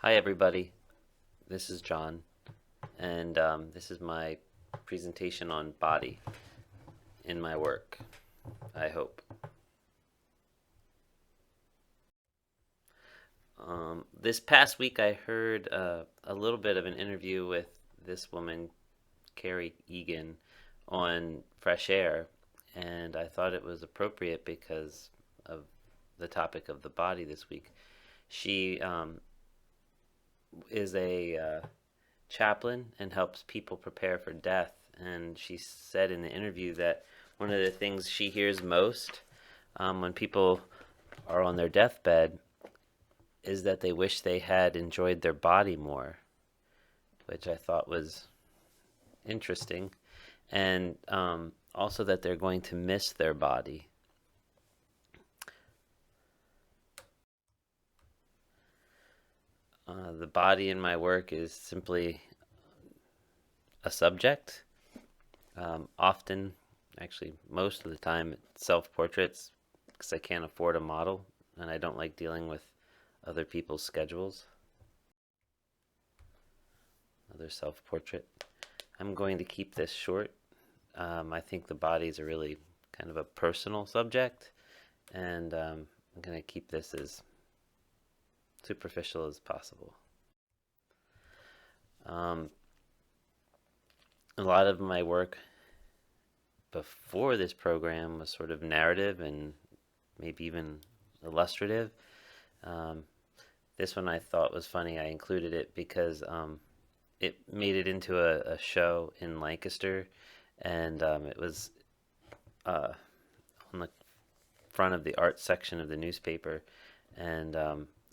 Hi, everybody. This is John, and this is my presentation on body in my work, I hope. This past week, I heard a little bit of an interview with this woman, Carrie Egan, on Fresh Air, and I thought it was appropriate because of the topic of the body this week. She is a chaplain and helps people prepare for death. And she said in the interview that one of the things she hears most when people are on their deathbed is that they wish they had enjoyed their body more, which I thought was interesting. And also that they're going to miss their body. The body in my work is simply a subject. Often, actually, most of the time, it's self portraits because I can't afford a model and I don't like dealing with other people's schedules. Another self portrait. I'm going to keep this short. I think the body is a really kind of a personal subject, and I'm going to keep this as superficial as possible. A lot of my work before this program was sort of narrative and maybe even illustrative. Um, this one I thought was funny. I included it because it made it into a show in Lancaster, and it was uh, on the front of the art section of the newspaper. And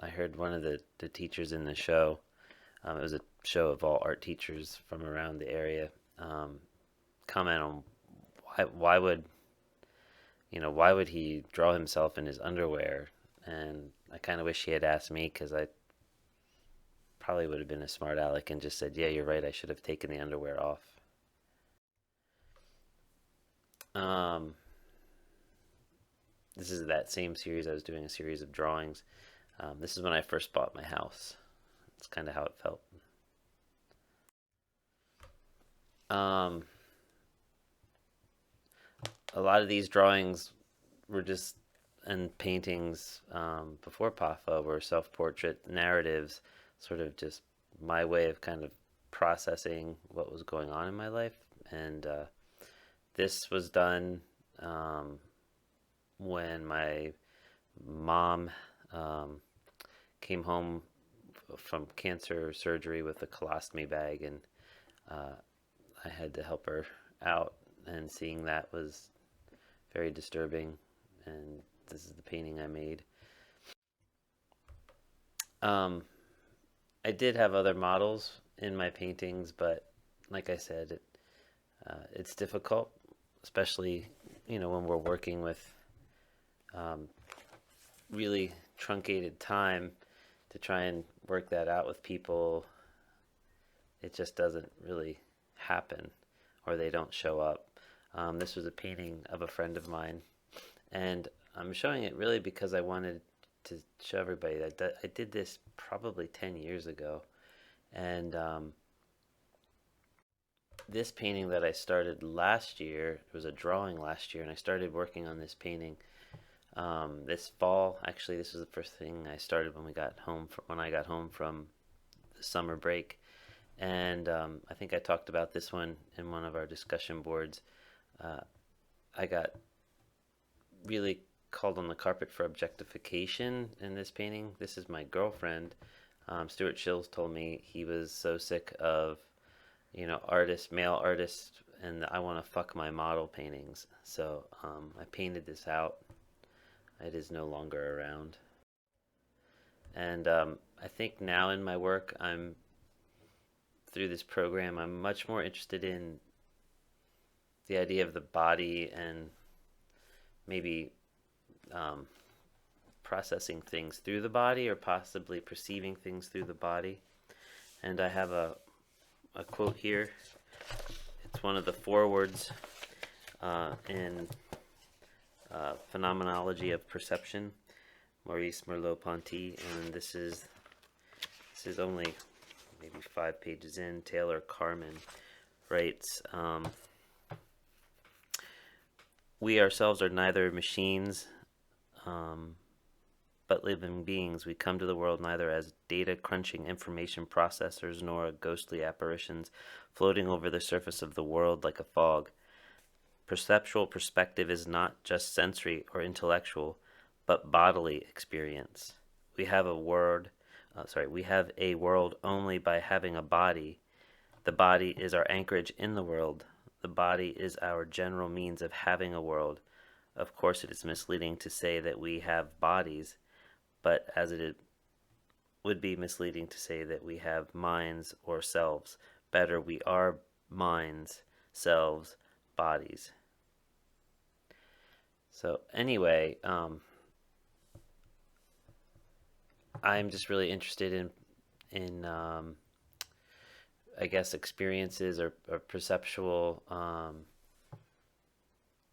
I heard one of the teachers in the show. It was a show of all art teachers from around the area. Comment on why would why would he draw himself in his underwear? And I kind of wish he had asked me because I probably would have been a smart aleck and just said, "Yeah, you're right. I should have taken the underwear off." Um, this is that same series. I was doing a series of drawings. This is when I first bought my house. It's kind of how it felt. Um, a lot of these drawings were just and paintings before PAFA were self-portrait narratives, sort of just my way of kind of processing what was going on in my life. And this was done um, when my mom um, came home from cancer surgery with a colostomy bag, and uh, I had to help her out, and seeing that was very disturbing. And this is the painting I made. Um, I did have other models in my paintings, but like I said, it's difficult, especially when we're working with um, really truncated time to try and work that out with people. It just doesn't really happen, or they don't show up. This was a painting of a friend of mine, and I'm showing it really because I wanted to show everybody that I did this probably 10 years ago. And this painting that I started last year, it was a drawing last year, and I started working on this painting this fall. Actually, this was the first thing I started when I got home from the summer break. And I think I talked about this one in one of our discussion boards. Uh, I got really called on the carpet for objectification in this painting. This is my girlfriend. Stuart Shills told me he was so sick of, male artists, and I want to fuck my model paintings. So I painted this out. It is no longer around. And I think now in my work, through this program, I'm much more interested in the idea of the body and maybe um, processing things through the body or possibly perceiving things through the body. And I have a quote here. It's one of the forewords in Phenomenology of Perception, Maurice Merleau-Ponty, and this this is only maybe 5 pages in. Taylor Carmen writes, we ourselves are neither machines but living beings. We come to the world neither as data crunching information processors nor ghostly apparitions floating over the surface of the world like a fog. Perceptual perspective is not just sensory or intellectual, but bodily experience. We have a world only by having a body. The body is our anchorage in the world. The body is our general means of having a world. Of course, it is misleading to say that we have bodies, but as it would be misleading to say that we have minds or selves. Better, we are minds, selves, bodies. So anyway, I'm just really interested in I guess experiences or perceptual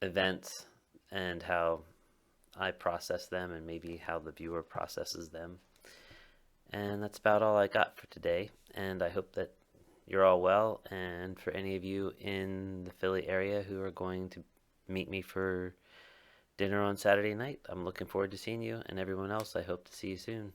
events and how I process them and maybe how the viewer processes them. And that's about all I got for today. And I hope that you're all well. And for any of you in the Philly area who are going to meet me for dinner on Saturday night, I'm looking forward to seeing you. And everyone else, I hope to see you soon.